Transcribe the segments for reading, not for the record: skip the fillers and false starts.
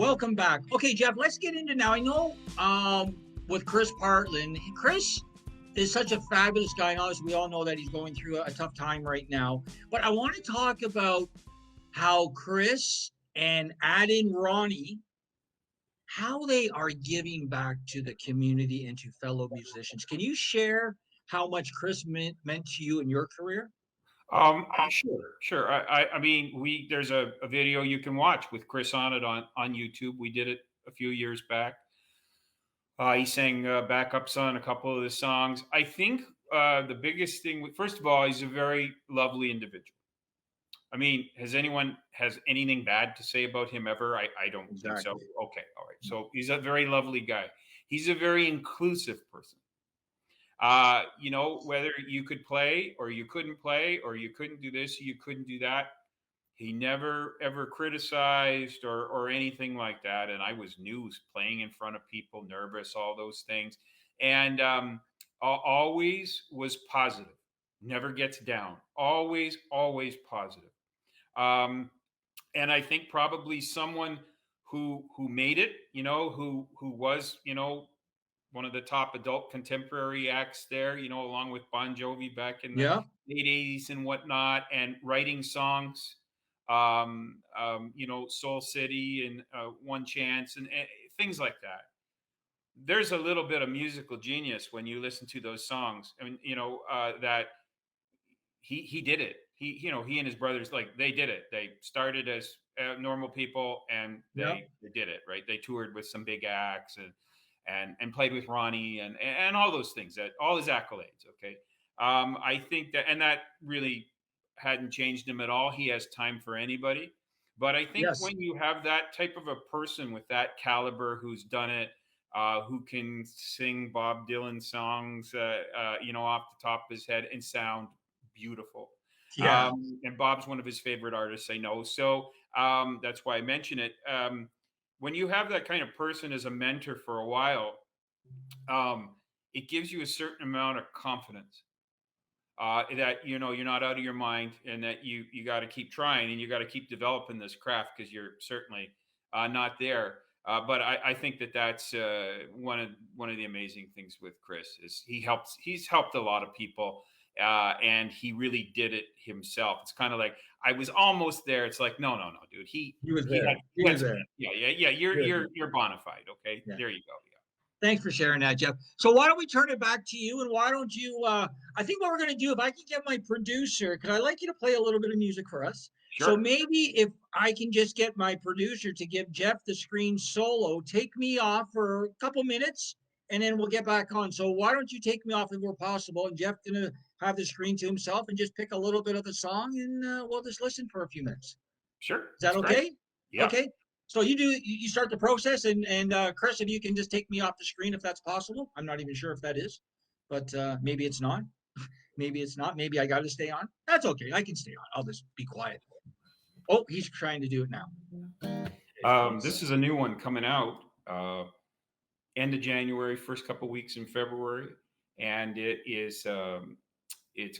Welcome back. Okay, Jeff, let's get into now. I know with Chris Partland, Chris is such a fabulous guy. And obviously, we all know that he's going through a tough time right now. But I want to talk about how Chris and Add-in Ronnie, how they are giving back to the community and to fellow musicians. Can you share how much Chris meant to you in your career? Sure. I mean, there's a video you can watch with Chris on it on YouTube. We did it a few years back. He sang backups on a couple of the songs. I think the biggest thing, first of all, he's a very lovely individual. I mean, has anything bad to say about him ever? I don't think so. Exactly. Okay, all right. So he's a very lovely guy. He's a very inclusive person. Whether you could play or you couldn't play or you couldn't do this, you couldn't do that. He never ever criticized or anything like that. And I was new, playing in front of people, nervous, all those things, and always was positive. Never gets down. Always positive. Um, and I think probably someone who made it, who was, one of the top adult contemporary acts there, along with Bon Jovi back in the Yeah. late '80s and whatnot, and writing songs, Soul City and One Chance and things like that. There's a little bit of musical genius when you listen to those songs. I mean, that he did it. He and his brothers, like, they did it. They started as normal people, and Yeah. they did it right. They toured with some big acts and played with Ronnie and all those things, that all his accolades. Okay, I think that really hadn't changed him at all. He has time for anybody, but I think Yes. when you have that type of a person with that caliber who's done it, who can sing Bob Dylan songs, off the top of his head and sound beautiful. Yeah. And Bob's one of his favorite artists, I know. So that's why I mention it. When you have that kind of person as a mentor for a while, it gives you a certain amount of confidence, that you're not out of your mind, and that you got to keep trying and you got to keep developing this craft, because you're certainly not there. But I think that's one of the amazing things with Chris is he's helped a lot of people, and he really did it himself. It's kind of like I was almost there. It's like no, dude. He was He there. had He he had was some, there. yeah. He was there. You're bona fide. Okay, Yeah. there you go. Yeah. Thanks for sharing that, Jeff. So why don't we turn it back to you, and why don't you? I think what we're going to do, if I can get my producer, because I like you to play a little bit of music for us. So Sure. maybe if I can just get my producer to give Jeff the screen solo, take me off for a couple minutes, and then we'll get back on. So why don't you take me off if we're possible, and Jeff's going to have the screen to himself and just pick a little bit of the song, and we'll just listen for a few minutes. Sure. Is that That's great. okay? Yeah. Okay. So you start the process, and Chris, if you can just take me off the screen if that's possible. I'm not even sure if that is, but maybe it's not. Maybe it's not. Maybe I got to stay on. That's okay. I can stay on. I'll just be quiet. Oh, he's trying to do it now. This is a new one coming out end of January, first couple weeks in February, and it's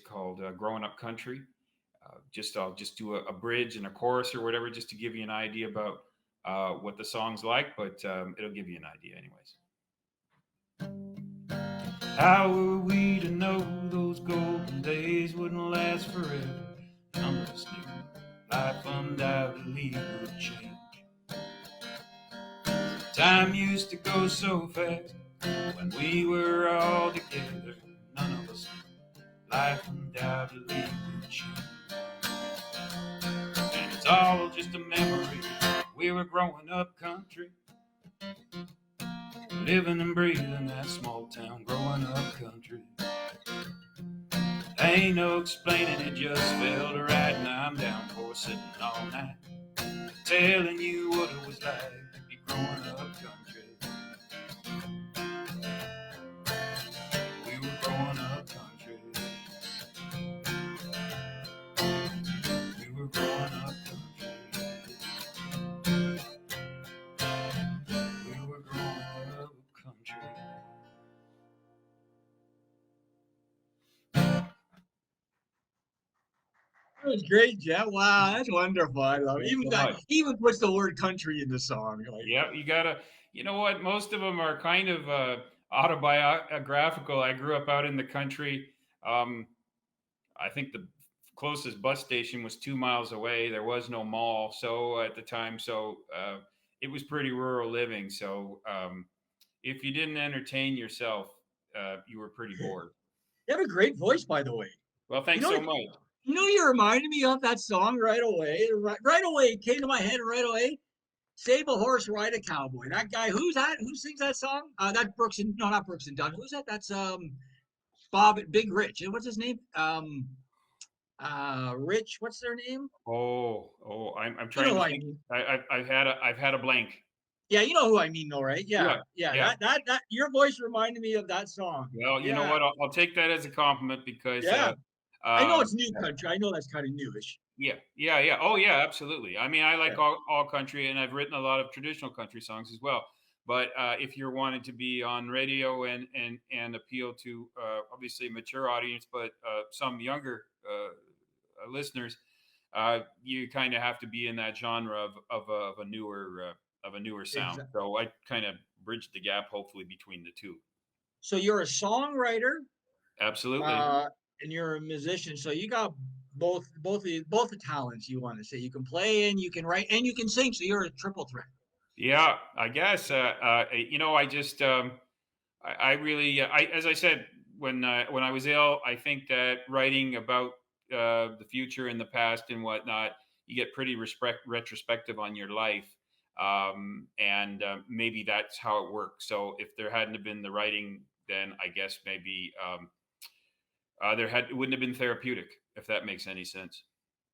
called "Growing Up Country." I'll just do a bridge and a chorus or whatever, just to give you an idea about what the song's like, but it'll give you an idea, anyways. How were we to know those golden days wouldn't last forever? None of us knew life undoubtedly would change. Time used to go so fast when we were all together. None of us knew life undoubtedly would change. And it's all just a memory. We were growing up country, living and breathing that small town growing up country. Ain't no explaining, it just felt right. Now I'm down for sitting all night, telling you what it was like to be growing up country. We were growing up country. We were growing up country. We were growing up country. That was great, Jeff. Wow, that's wonderful. I love it. Thanks so much. He even puts the word country in the song. Like, Yeah, you gotta. You know what? Most of them are kind of autobiographical. I grew up out in the country. Um, I think the closest bus station was 2 miles away. There was no mall, so at the time, it was pretty rural living. So if you didn't entertain yourself, you were pretty bored. you have a great voice, by the way. Well, You thanks know, so much. you reminded me of that song right away. Right away, it came to my head right away. Save a horse, ride a cowboy. That guy, who's that? Who sings that song? That Brooks and no, not Brooks and Dunn. Who's that? That's Bob Big Rich. And what's his name? Rich. What's their name? I'm You trying know to who I think. mean. I've had a blank. Yeah, you know who I mean, though, right? Yeah, Yeah, yeah. yeah. That your voice reminded me of that song. Well, you know Yeah, what? I'll take that as a compliment because yeah. I know um, it's new country. I know that's kind of newish. yeah, yeah, yeah. Oh, yeah, absolutely. I mean, I Yeah. like all country, and I've written a lot of traditional country songs as well. But if you're wanting to be on radio and appeal to obviously a mature audience, but some younger listeners, you kind of have to be in that genre of a newer sound. Exactly. So I kind of bridged the gap, hopefully, between the two. So you're a songwriter, Absolutely. uh, and you're a musician. So you got both the talents you want to say. You can play and you can write and you can sing. So you're a triple threat. Yeah, I guess. I just, I really, as I said, when I was ill, I think that writing about the future and the past and whatnot, you get pretty retrospective on your life, and maybe that's how it works. So if there hadn't have been the writing, then I guess maybe it wouldn't have been therapeutic, if that makes any sense.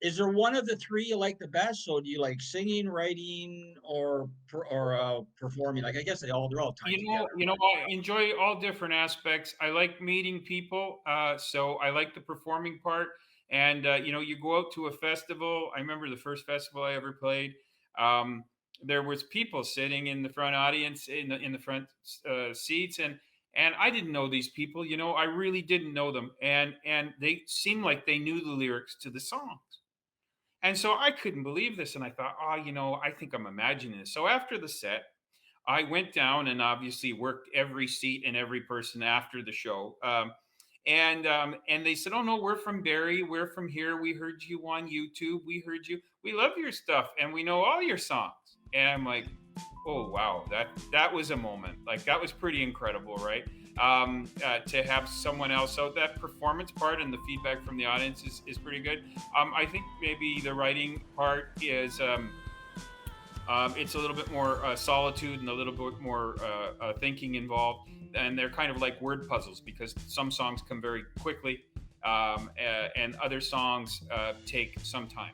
Is there one of the three you like the best? So do you like singing, writing, or performing? Like I guess they're all tied together. I enjoy all different aspects. I like meeting people, so I like the performing part. And you go out to a festival. I remember the first festival I ever played. Um, there was people sitting in the front audience in the front seats, and I didn't know these people. I really didn't know them, and they seemed like they knew the lyrics to the songs. And so I couldn't believe this. And I thought, I think I'm imagining this. So after the set, I went down and obviously worked every seat and every person after the show. And they said, "Oh no, we're from Barrie. We're from here. We heard you on YouTube. We heard you. We love your stuff, and we know all your songs." And I'm like, "Oh wow, that was a moment. Like that was pretty incredible, right?" To have someone else. So that performance part and the feedback from the audience is pretty good. I think maybe the writing part is. It's a little bit more solitude and a little bit more thinking involved, and they're kind of like word puzzles because some songs come very quickly, and other songs take some time.